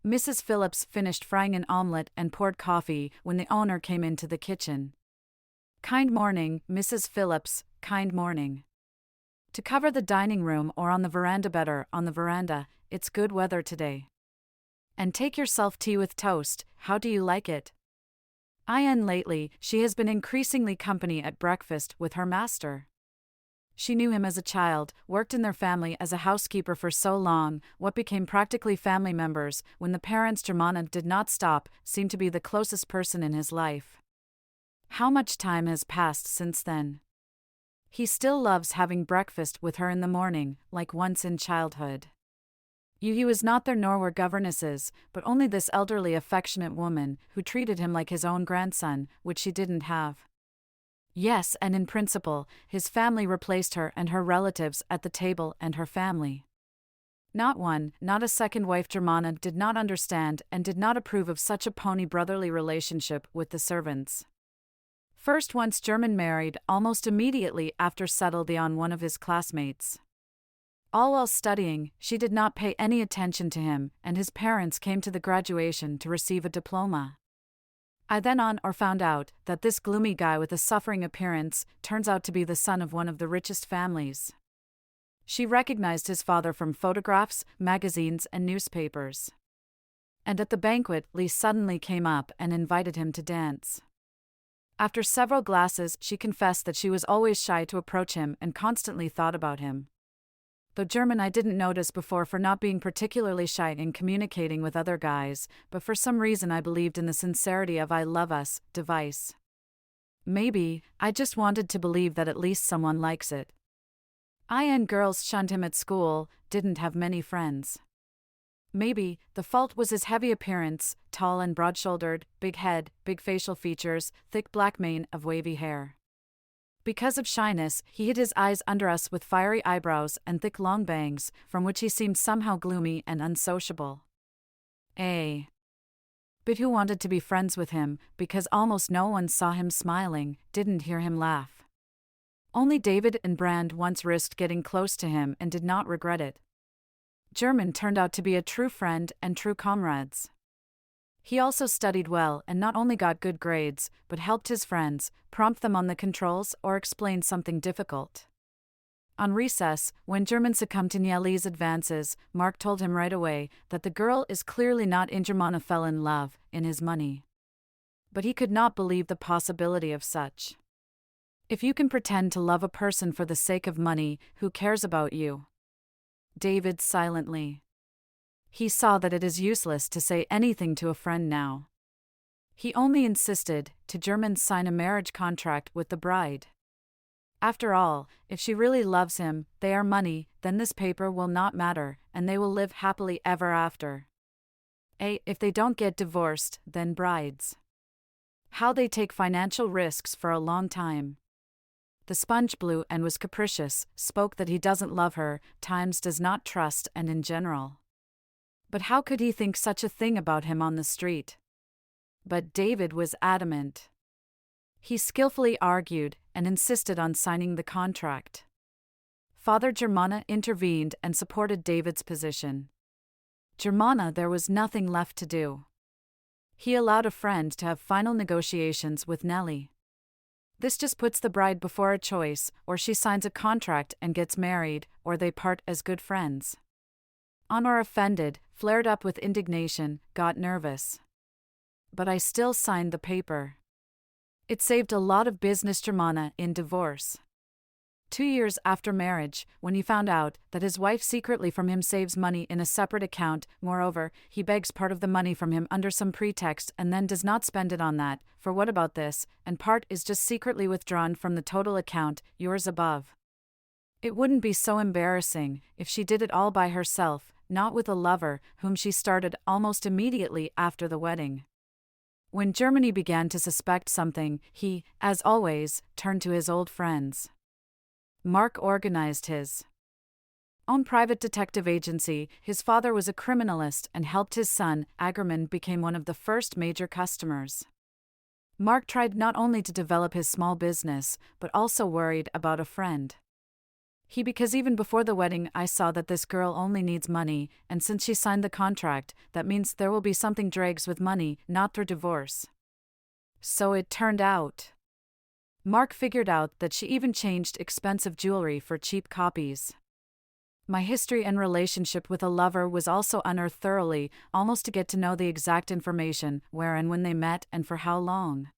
Mrs. Phillips finished frying an omelette and poured coffee when the owner came into the kitchen. "Kind morning, Mrs. Phillips, kind morning. To cover the dining room or on the veranda? Better on the veranda, it's good weather today. And take yourself tea with toast, how do you like it?" Lately, she has been increasingly company at breakfast with her master. She knew him as a child, worked in their family as a housekeeper for so long, what became practically family members, when the parents Germana did not stop, seemed to be the closest person in his life. How much time has passed since then? He still loves having breakfast with her in the morning, like once in childhood. He was not there nor were governesses, but only this elderly affectionate woman, who treated him like his own grandson, which she didn't have. Yes, and in principle, his family replaced her and her relatives at the table and her family. Not one, not a second wife. Germana did not understand and did not approve of such a pony brotherly relationship with the servants. First, once German married, almost immediately after settled on one of his classmates. All while studying, she did not pay any attention to him, and his parents came to the graduation to receive a diploma. I then found out that this gloomy guy with a suffering appearance turns out to be the son of one of the richest families. She recognized his father from photographs, magazines, and newspapers. And at the banquet, Lee suddenly came up and invited him to dance. After several glasses, she confessed that she was always shy to approach him and constantly thought about him. Though German, I didn't notice before for not being particularly shy in communicating with other guys, but for some reason I believed in the sincerity of "I love us" device. Maybe, I just wanted to believe that at least someone likes it. Girls shunned him at school, didn't have many friends. Maybe, the fault was his heavy appearance, tall and broad-shouldered, big head, big facial features, thick black mane of wavy hair. Because of shyness, he hid his eyes under us with fiery eyebrows and thick long bangs, from which he seemed somehow gloomy and unsociable. But who wanted to be friends with him, because almost no one saw him smiling, didn't hear him laugh. Only David and Brand once risked getting close to him and did not regret it. German turned out to be a true friend and true comrades. He also studied well and not only got good grades, but helped his friends, prompt them on the controls or explain something difficult. On recess, when German succumbed to Nieli's advances, Mark told him right away that the girl is clearly not in. Germana fell in love, in his money. But he could not believe the possibility of such. If you can pretend to love a person for the sake of money, who cares about you? David silently. He saw that it is useless to say anything to a friend now. He only insisted to German sign a marriage contract with the bride. After all, if she really loves him, they are money, then this paper will not matter, and they will live happily ever after. If they don't get divorced, then brides. How they take financial risks for a long time. The sponge blew and was capricious, spoke that he doesn't love her, times does not trust, and in general. But how could he think such a thing about him on the street? But David was adamant. He skillfully argued and insisted on signing the contract. Father Germana intervened and supported David's position. Germana, there was nothing left to do. He allowed a friend to have final negotiations with Nellie. This just puts the bride before a choice, or she signs a contract and gets married, or they part as good friends. Honor offended, flared up with indignation, got nervous. But I still signed the paper. It saved a lot of business. Germana in divorce. 2 years after marriage, when he found out that his wife secretly from him saves money in a separate account, moreover, he begs part of the money from him under some pretext and then does not spend it on that, for what about this, and part is just secretly withdrawn from the total account, yours above. It wouldn't be so embarrassing if she did it all by herself, not with a lover, whom she started almost immediately after the wedding. When Germany began to suspect something, he, as always, turned to his old friends. Mark organized his own private detective agency. His father was a criminalist and helped his son, Agerman, became one of the first major customers. Mark tried not only to develop his small business, but also worried about a friend. Because even before the wedding, I saw that this girl only needs money, and since she signed the contract, that means there will be something drags with money, not through divorce. So it turned out. Mark figured out that she even changed expensive jewelry for cheap copies. My history and relationship with a lover was also unearthed thoroughly, almost to get to know the exact information, where and when they met and for how long.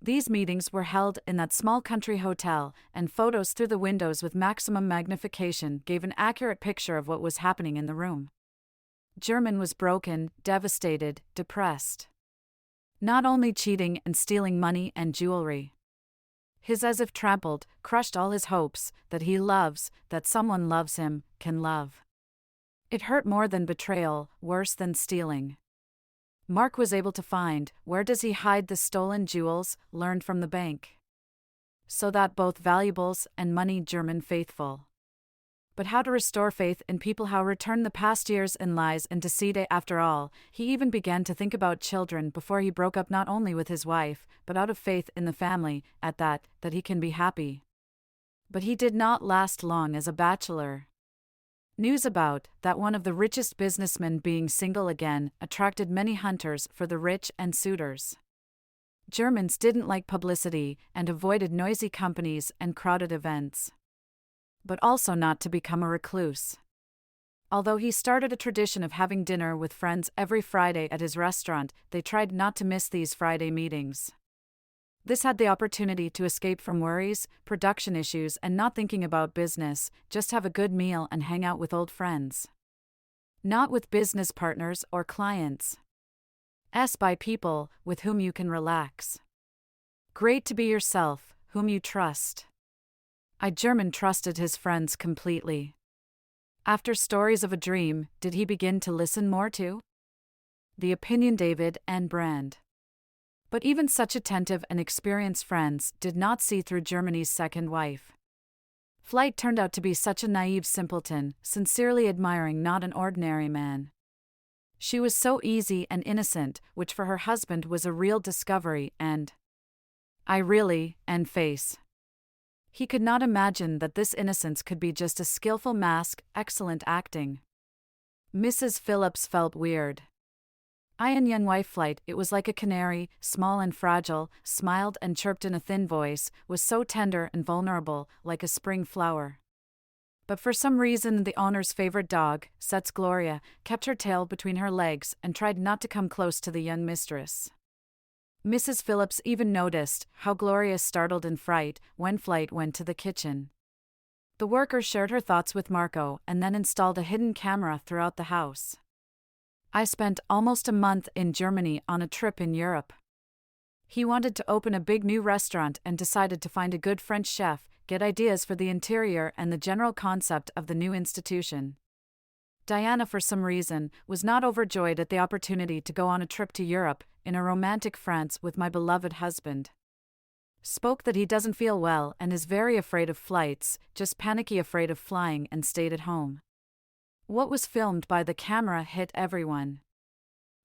These meetings were held in that small country hotel, and photos through the windows with maximum magnification gave an accurate picture of what was happening in the room. German was broken, devastated, depressed. Not only cheating and stealing money and jewelry. His as if trampled, crushed all his hopes, that he loves, that someone loves him, can love. It hurt more than betrayal, worse than stealing. Mark was able to find, where does he hide the stolen jewels, learned from the bank. So that both valuables and money German faithful. But how to restore faith in people, how return the past years and lies and deceit. After all, he even began to think about children before he broke up, not only with his wife, but out of faith in the family, at that he can be happy. But he did not last long as a bachelor. News about that one of the richest businessmen being single again attracted many hunters for the rich and suitors. Germans didn't like publicity and avoided noisy companies and crowded events. But also not to become a recluse. Although he started a tradition of having dinner with friends every Friday at his restaurant, they tried not to miss these Friday meetings. This had the opportunity to escape from worries, production issues, and not thinking about business, just have a good meal and hang out with old friends. Not with business partners or clients. By people with whom you can relax. Great to be yourself, whom you trust. German trusted his friends completely. After stories of a dream, did he begin to listen more to? The opinion David and Brand. But even such attentive and experienced friends did not see through Germany's second wife. Flight turned out to be such a naive simpleton, sincerely admiring not an ordinary man. She was so easy and innocent, which for her husband was a real discovery, and face. He could not imagine that this innocence could be just a skillful mask, excellent acting. Mrs. Phillips felt weird. And young wife Flight, it was like a canary, small and fragile, smiled and chirped in a thin voice, was so tender and vulnerable, like a spring flower. But for some reason the owner's favorite dog, Set's Gloria, kept her tail between her legs and tried not to come close to the young mistress. Mrs. Phillips even noticed how Gloria startled in fright when Flight went to the kitchen. The worker shared her thoughts with Marco and then installed a hidden camera throughout the house. I spent almost a month in Germany on a trip in Europe. He wanted to open a big new restaurant and decided to find a good French chef, get ideas for the interior and the general concept of the new institution. Diana, for some reason, was not overjoyed at the opportunity to go on a trip to Europe, in a romantic France with my beloved husband. Spoke that he doesn't feel well and is very afraid of flights, just panicky afraid of flying, and stayed at home. What was filmed by the camera hit everyone.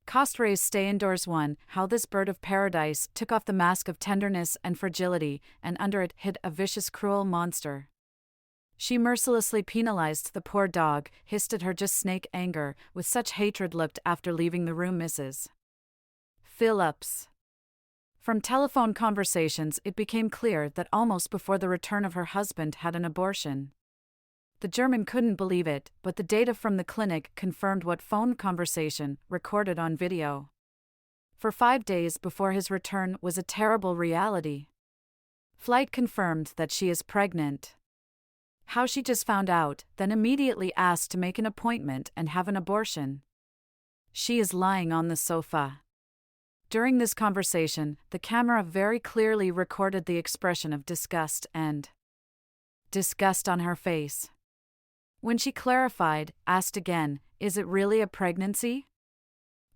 Costray's Stay Indoors one, how this bird of paradise took off the mask of tenderness and fragility, and under it hid a vicious, cruel monster. She mercilessly penalized the poor dog, hissed at her just snake anger, with such hatred looked after leaving the room. Mrs. Phillips. From telephone conversations it became clear that almost before the return of her husband had an abortion. The German couldn't believe it, but the data from the clinic confirmed what phone conversation, recorded on video. For 5 days before his return, was a terrible reality. Flight confirmed that she is pregnant. How she just found out, then immediately asked to make an appointment and have an abortion. She is lying on the sofa. During this conversation, the camera very clearly recorded the expression of disgust on her face. When she clarified, asked again, "Is it really a pregnancy?"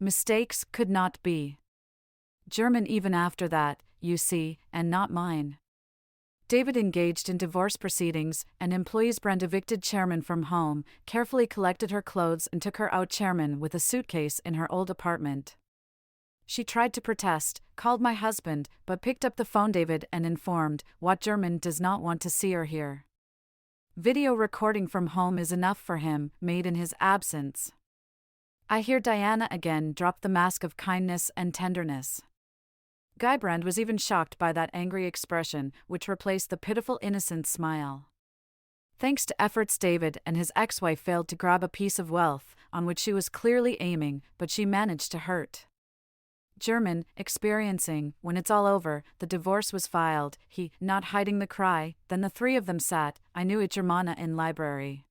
Mistakes could not be. German even after that, you see, and not mine. David engaged in divorce proceedings, and employees Brand evicted Chairman from home, carefully collected her clothes and took her out Chairman with a suitcase in her old apartment. She tried to protest, called my husband, but picked up the phone David and informed what German does not want to see or hear. Video recording from home is enough for him, made in his absence. I hear Diana again drop the mask of kindness and tenderness. Guybrand was even shocked by that angry expression, which replaced the pitiful innocent smile. Thanks to efforts, David and his ex-wife failed to grab a piece of wealth, on which she was clearly aiming, but she managed to hurt German, experiencing, when it's all over, the divorce was filed, he, not hiding the cry, then the three of them sat, I knew it Germana in library.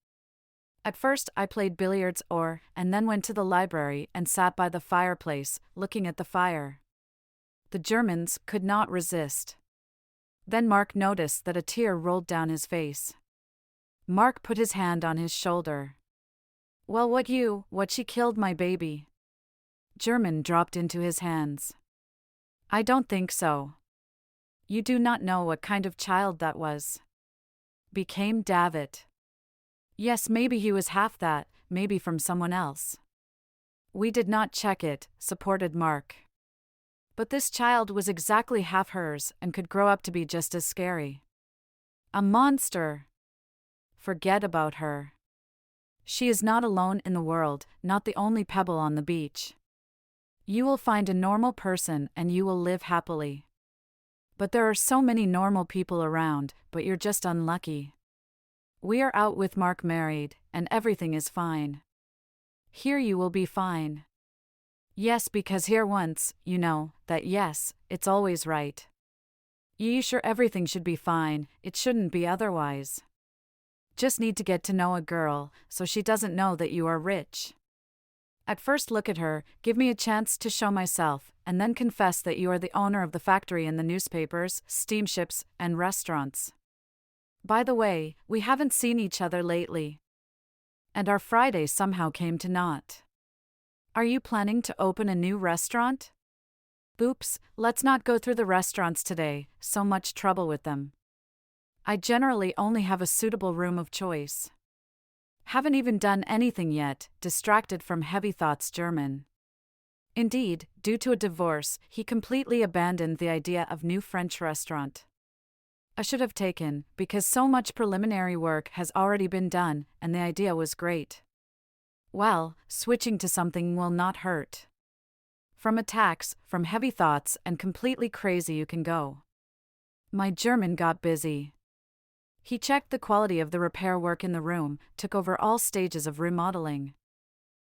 At first I played billiards and then went to the library and sat by the fireplace, looking at the fire. The Germans could not resist. Then Mark noticed that a tear rolled down his face. Mark put his hand on his shoulder. Well, what she killed my baby. German dropped into his hands. I don't think so. You do not know what kind of child that was. Became David. Yes, maybe he was half that, maybe from someone else. We did not check it, supported Mark. But this child was exactly half hers and could grow up to be just as scary. A monster. Forget about her. She is not alone in the world, not the only pebble on the beach. You will find a normal person and you will live happily. But there are so many normal people around, but you're just unlucky. We are out with Mark married, and everything is fine. Here you will be fine. Yes, because here once, you know, that yes, it's always right. You sure everything should be fine, it shouldn't be otherwise. Just need to get to know a girl, so she doesn't know that you are rich. At first look at her, give me a chance to show myself, and then confess that you are the owner of the factory and the newspapers, steamships, and restaurants. By the way, we haven't seen each other lately. And our Friday somehow came to naught. Are you planning to open a new restaurant? Boops, let's not go through the restaurants today, so much trouble with them. I generally only have a suitable room of choice. Haven't even done anything yet, distracted from heavy thoughts. German. Indeed, due to a divorce, he completely abandoned the idea of new French restaurant. I should have taken, because so much preliminary work has already been done, and the idea was great. Well, switching to something will not hurt. From attacks, from heavy thoughts, and completely crazy you can go. My German got busy. He checked the quality of the repair work in the room, took over all stages of remodeling.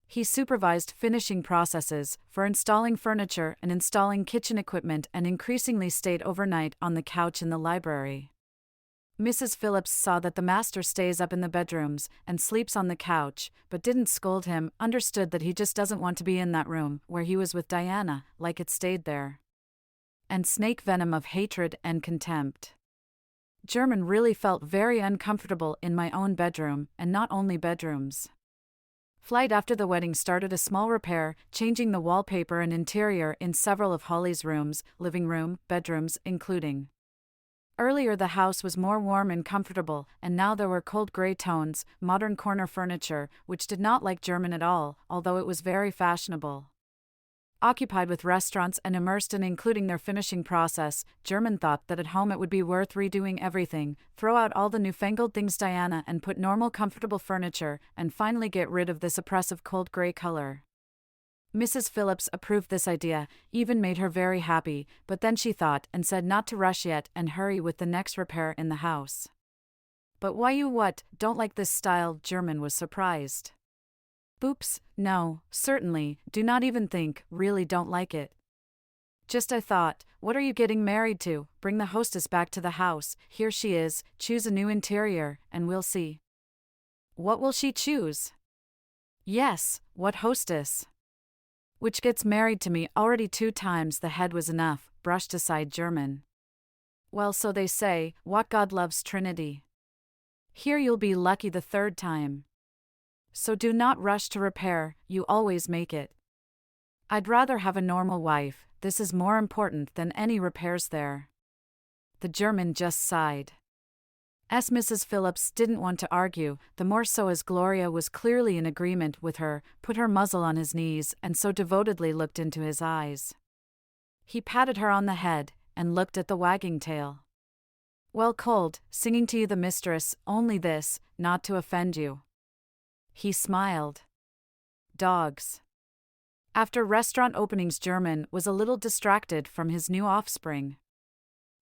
He supervised finishing processes for installing furniture and installing kitchen equipment and increasingly stayed overnight on the couch in the library. Mrs. Phillips saw that the master stays up in the bedrooms and sleeps on the couch, but didn't scold him, understood that he just doesn't want to be in that room where he was with Diana, like it stayed there. And snake venom of hatred and contempt. German really felt very uncomfortable in my own bedroom, and not only bedrooms. Flight after the wedding started a small repair, changing the wallpaper and interior in several of Holly's rooms, living room, bedrooms, including. Earlier the house was more warm and comfortable, and now there were cold grey tones, modern corner furniture, which did not like German at all, although it was very fashionable. Occupied with restaurants and immersed in including their finishing process, German thought that at home it would be worth redoing everything, throw out all the newfangled things Diana and put normal comfortable furniture, and finally get rid of this oppressive cold grey color. Mrs. Phillips approved this idea, even made her very happy, but then she thought and said not to rush yet and hurry with the next repair in the house. But why you don't like this style? German was surprised. Boops, no, certainly, do not even think, really don't like it. Just I thought, what are you getting married to? Bring the hostess back to the house, here she is, choose a new interior, and we'll see. What will she choose? Yes, what hostess? Which gets married to me already 2 times. The head was enough, brushed aside German. Well, so they say, what God loves Trinity. Here you'll be lucky the 3rd time. So do not rush to repair, you always make it. I'd rather have a normal wife, this is more important than any repairs there. The German just sighed. Mrs. Phillips didn't want to argue, the more so as Gloria was clearly in agreement with her, put her muzzle on his knees and so devotedly looked into his eyes. He patted her on the head and looked at the wagging tail. Well, cold, singing to you the mistress, only this, not to offend you. He smiled. Dogs. After restaurant openings, German was a little distracted from his new offspring.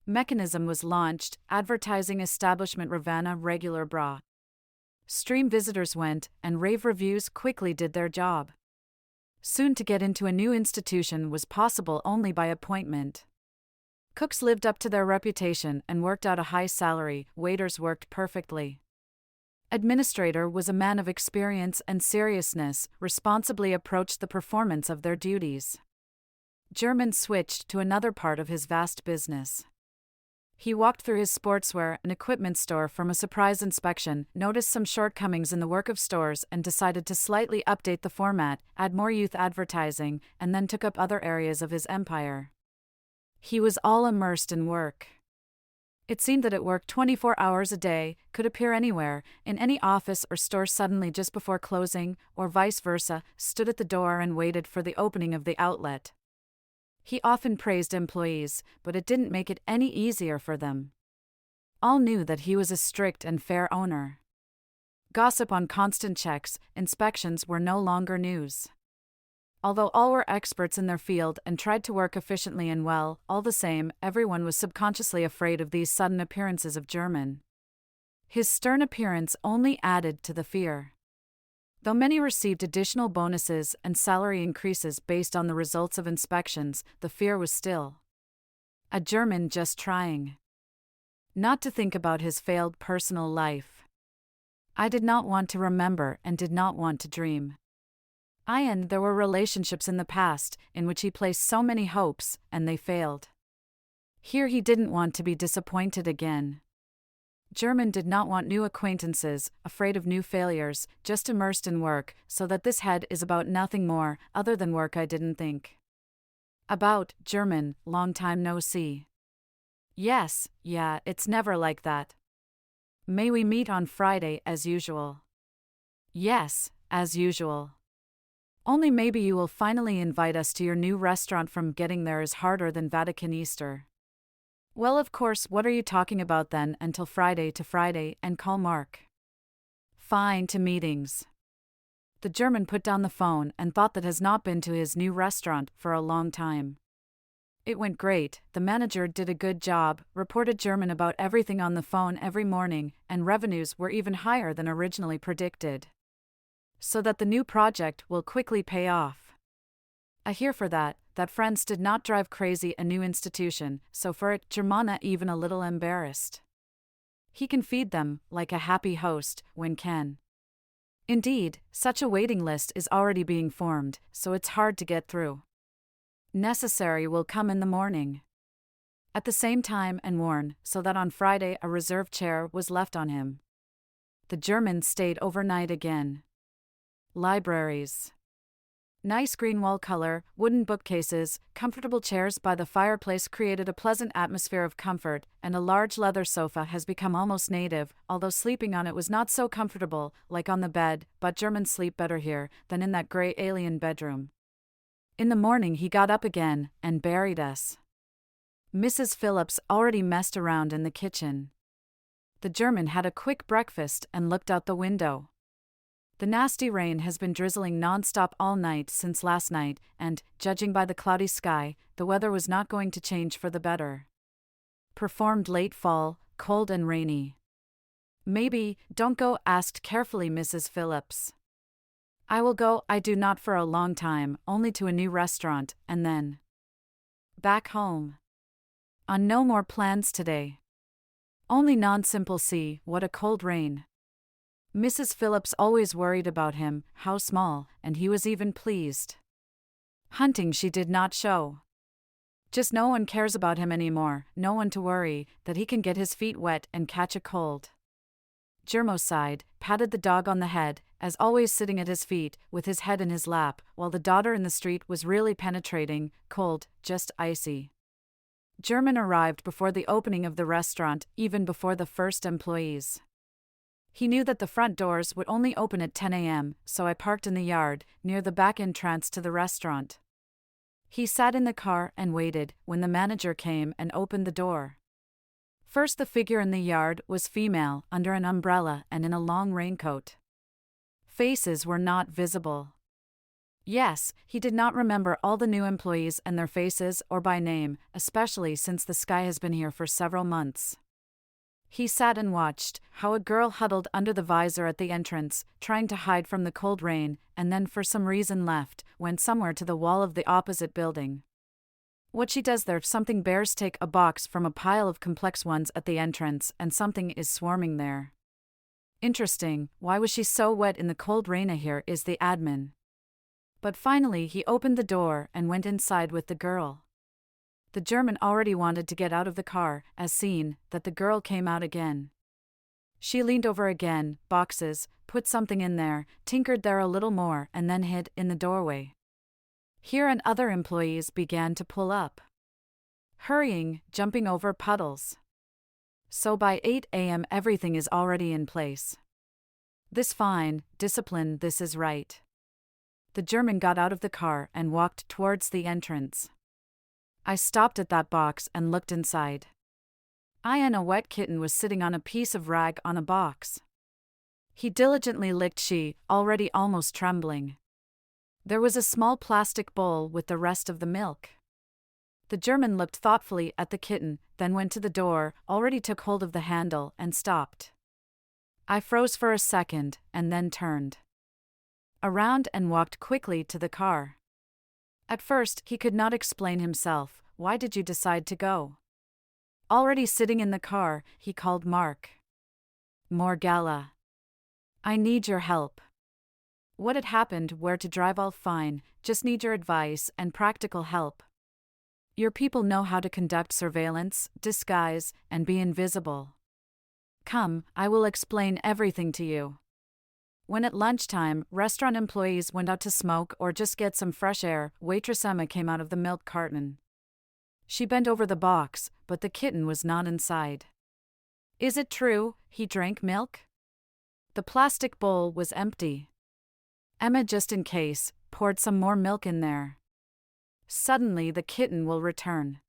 Mechanism was launched, advertising establishment Ravenna regular bra. Stream visitors went, and rave reviews quickly did their job. Soon to get into a new institution was possible only by appointment. Cooks lived up to their reputation and worked out a high salary, waiters worked perfectly. Administrator was a man of experience and seriousness, responsibly approached the performance of their duties. German switched to another part of his vast business. He walked through his sportswear and equipment store from a surprise inspection, noticed some shortcomings in the work of stores and decided to slightly update the format, add more youth advertising, and then took up other areas of his empire. He was all immersed in work. It seemed that it worked 24 hours a day, could appear anywhere, in any office or store suddenly just before closing, or vice versa, stood at the door and waited for the opening of the outlet. He often praised employees, but it didn't make it any easier for them. All knew that he was a strict and fair owner. Gossip on constant checks, inspections were no longer news. Although all were experts in their field and tried to work efficiently and well, all the same, everyone was subconsciously afraid of these sudden appearances of German. His stern appearance only added to the fear. Though many received additional bonuses and salary increases based on the results of inspections, the fear was still. A German just trying. Not to think about his failed personal life. I did not want to remember and did not want to dream. There were relationships in the past in which he placed so many hopes, and they failed. Here he didn't want to be disappointed again. German did not want new acquaintances, afraid of new failures, just immersed in work, so that this head is about nothing more, other than work. I didn't think about German, long time no see. Yes, yeah, it's never like that. May we meet on Friday as usual? Yes, as usual. Only maybe you will finally invite us to your new restaurant. From getting there is harder than Vatican Easter. Well, of course, what are you talking about then? Until Friday to Friday, and call Mark. Fine, to meetings. The German put down the phone and thought that has not been to his new restaurant for a long time. It went great, the manager did a good job, reported German about everything on the phone every morning, and revenues were even higher than originally predicted. So that the new project will quickly pay off. I hear for that friends did not drive crazy a new institution, so for it, Germana even a little embarrassed. He can feed them, like a happy host, when can. Indeed, such a waiting list is already being formed, so it's hard to get through. Necessary will come in the morning. At the same time and worn, so that on Friday a reserved chair was left on him. The German stayed overnight again. Libraries. Nice green wall color, wooden bookcases, comfortable chairs by the fireplace created a pleasant atmosphere of comfort, and a large leather sofa has become almost native, although sleeping on it was not so comfortable, like on the bed, but Germans sleep better here than in that grey alien bedroom. In the morning he got up again and buried us. Mrs. Phillips already messed around in the kitchen. The German had a quick breakfast and looked out the window. The nasty rain has been drizzling non-stop all night since last night, and, judging by the cloudy sky, the weather was not going to change for the better. Performed late fall, cold and rainy. Maybe, don't go, asked carefully Mrs. Phillips. I will go, I do not for a long time, only to a new restaurant, and then back home. On no more plans today. Only non-simple see, what a cold rain. Mrs. Phillips always worried about him, how small, and he was even pleased. Hunting she did not show. Just no one cares about him anymore, no one to worry, that he can get his feet wet and catch a cold. Germo sighed, patted the dog on the head, as always sitting at his feet, with his head in his lap, while the daughter in the street was really penetrating, cold, just icy. German arrived before the opening of the restaurant, even before the first employees. He knew that the front doors would only open at 10 a.m., so I parked in the yard, near the back entrance to the restaurant. He sat in the car and waited when the manager came and opened the door. First, the figure in the yard was female, under an umbrella and in a long raincoat. Faces were not visible. Yes, he did not remember all the new employees and their faces or by name, especially since the sky has been here for several months. He sat and watched how a girl huddled under the visor at the entrance, trying to hide from the cold rain, and then for some reason went somewhere to the wall of the opposite building. What she does there, something bears take a box from a pile of complex ones at the entrance, and something is swarming there. Interesting, why was she so wet in the cold rain? Here is the admin. But finally he opened the door and went inside with the girl. The German already wanted to get out of the car, as seen that the girl came out again. She leaned over again, boxes, put something in there, tinkered there a little more, and then hid in the doorway. Here and other employees began to pull up. Hurrying, jumping over puddles. So by 8 a.m. everything is already in place. This fine, discipline, this is right. The German got out of the car and walked towards the entrance. I stopped at that box and looked inside. A wet kitten was sitting on a piece of rag on a box. He diligently licked she, already almost trembling. There was a small plastic bowl with the rest of the milk. The German looked thoughtfully at the kitten, then went to the door, already took hold of the handle, and stopped. I froze for a second, and then turned around and walked quickly to the car. At first, he could not explain himself. Why did you decide to go? Already sitting in the car, he called Mark. Morgella. I need your help. What had happened, where to drive, all fine, just need your advice and practical help. Your people know how to conduct surveillance, disguise, and be invisible. Come, I will explain everything to you. When at lunchtime, restaurant employees went out to smoke or just get some fresh air, waitress Emma came out of the milk carton. She bent over the box, but the kitten was not inside. Is it true, he drank milk? The plastic bowl was empty. Emma, just in case, poured some more milk in there. Suddenly the kitten will return.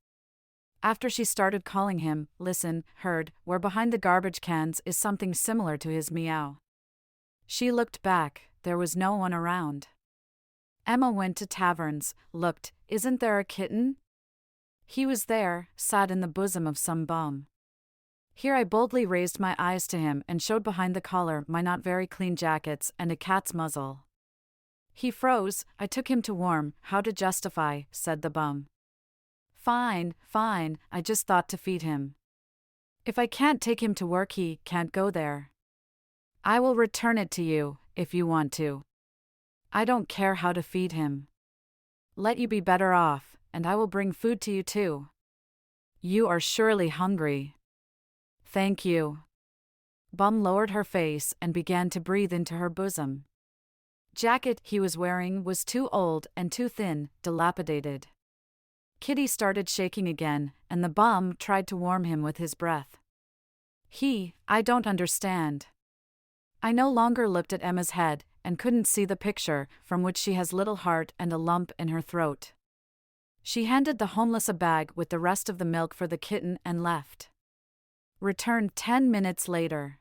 After she started calling him, listen, heard, where behind the garbage cans is something similar to his meow. She looked back, there was no one around. Emma went to taverns, looked, isn't there a kitten? He was there, sat in the bosom of some bum. Here I boldly raised my eyes to him and showed behind the collar my not very clean jackets and a cat's muzzle. He froze. I took him to warm. How to justify, said the bum. Fine, fine, I just thought to feed him. If I can't take him to work, he can't go there. I will return it to you, if you want to. I don't care how to feed him. Let you be better off, and I will bring food to you too. You are surely hungry. Thank you. Bum lowered her face and began to breathe into her bosom. Jacket he was wearing was too old and too thin, dilapidated. Kitty started shaking again, and the bum tried to warm him with his breath. I don't understand. I no longer looked at Emma's head, and couldn't see the picture, from which she has little heart and a lump in her throat. She handed the homeless a bag with the rest of the milk for the kitten and left. Returned 10 minutes later.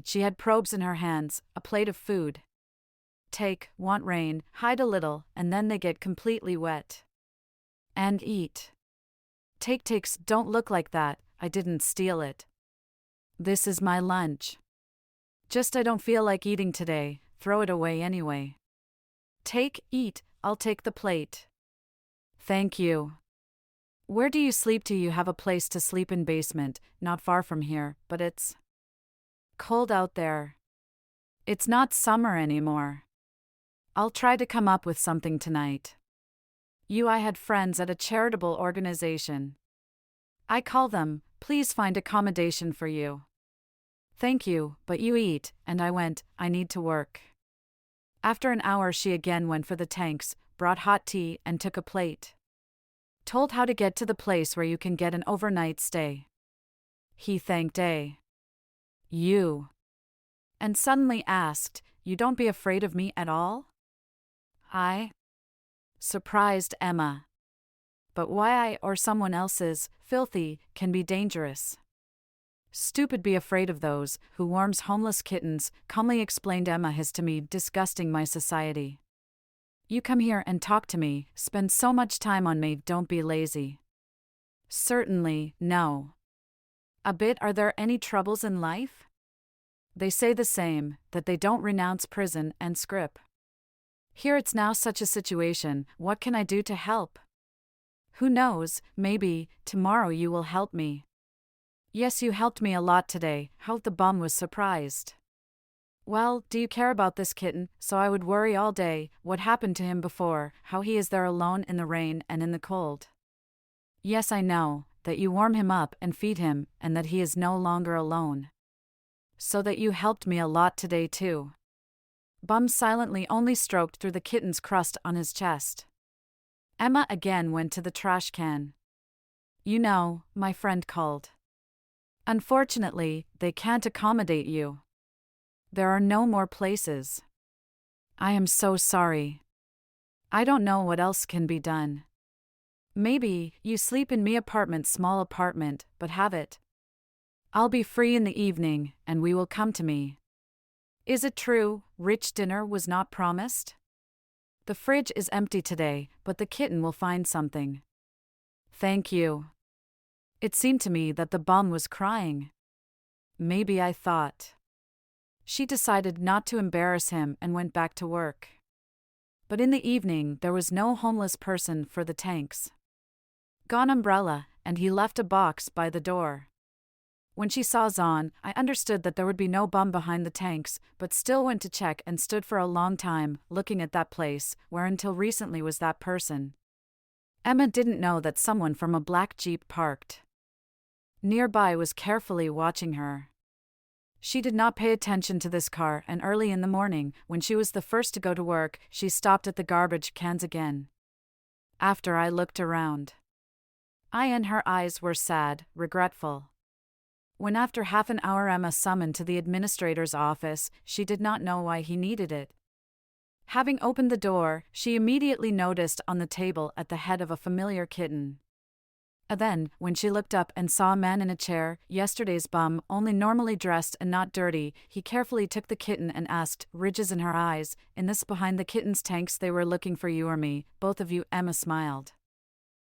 She had probes in her hands, a plate of food. Take, want rain, hide a little, and then they get completely wet. And eat. Takes, don't look like that, I didn't steal it. This is my lunch. Just I don't feel like eating today, throw it away anyway. Take, eat, I'll take the plate. Thank you. Where do you sleep? Do you have a place to sleep? In basement, not far from here, but it's cold out there. It's not summer anymore. I'll try to come up with something tonight. I had friends at a charitable organization. I call them, please find accommodation for you. Thank you, but you eat, and I went, I need to work. After an hour she again went for the tanks, brought hot tea and took a plate. Told how to get to the place where you can get an overnight stay. He thanked you. And suddenly asked, you don't be afraid of me at all? Surprised Emma. but why I or someone else's, filthy, can be dangerous. Stupid be afraid of those who warms homeless kittens, calmly explained Emma his to me, disgusting my society. You come here and talk to me, spend so much time on me, don't be lazy. Certainly, no. A bit. Are there any troubles in life? They say the same, that they don't renounce prison and scrip. Here it's now such a situation, what can I do to help? Who knows, maybe, tomorrow you will help me. Yes, you helped me a lot today, how the bum was surprised. Well, do you care about this kitten, so I would worry all day, what happened to him before, how he is there alone in the rain and in the cold. Yes, I know, that you warm him up and feed him, and that he is no longer alone. So that you helped me a lot today too. Bum silently only stroked through the kitten's crust on his chest. Emma again went to the trash can. You know, my friend called. Unfortunately, they can't accommodate you. There are no more places. I am so sorry. I don't know what else can be done. Maybe you sleep in me apartment, small apartment, but have it. I'll be free in the evening, and we will come to me. Is it true, rich dinner was not promised? The fridge is empty today, but the kitten will find something. Thank you. It seemed to me that the bum was crying. Maybe I thought. She decided not to embarrass him and went back to work. But in the evening there was no homeless person for the tanks. Gone umbrella, and he left a box by the door. When she saw Zahn, I understood that there would be no bum behind the tanks, but still went to check and stood for a long time, looking at that place, where until recently was that person. Emma didn't know that someone from a black Jeep parked nearby was carefully watching her. She did not pay attention to this car, and early in the morning, when she was the first to go to work, she stopped at the garbage cans again. After I looked around, I and her eyes were sad, regretful. When after half an hour Emma summoned to the administrator's office, she did not know why he needed it. Having opened the door, she immediately noticed on the table at the head of a familiar kitten. Then, when she looked up and saw a man in a chair, yesterday's bum, only normally dressed and not dirty, he carefully took the kitten and asked, ridges in her eyes, in this behind the kitten's tanks they were looking for you or me, both of you. Emma smiled.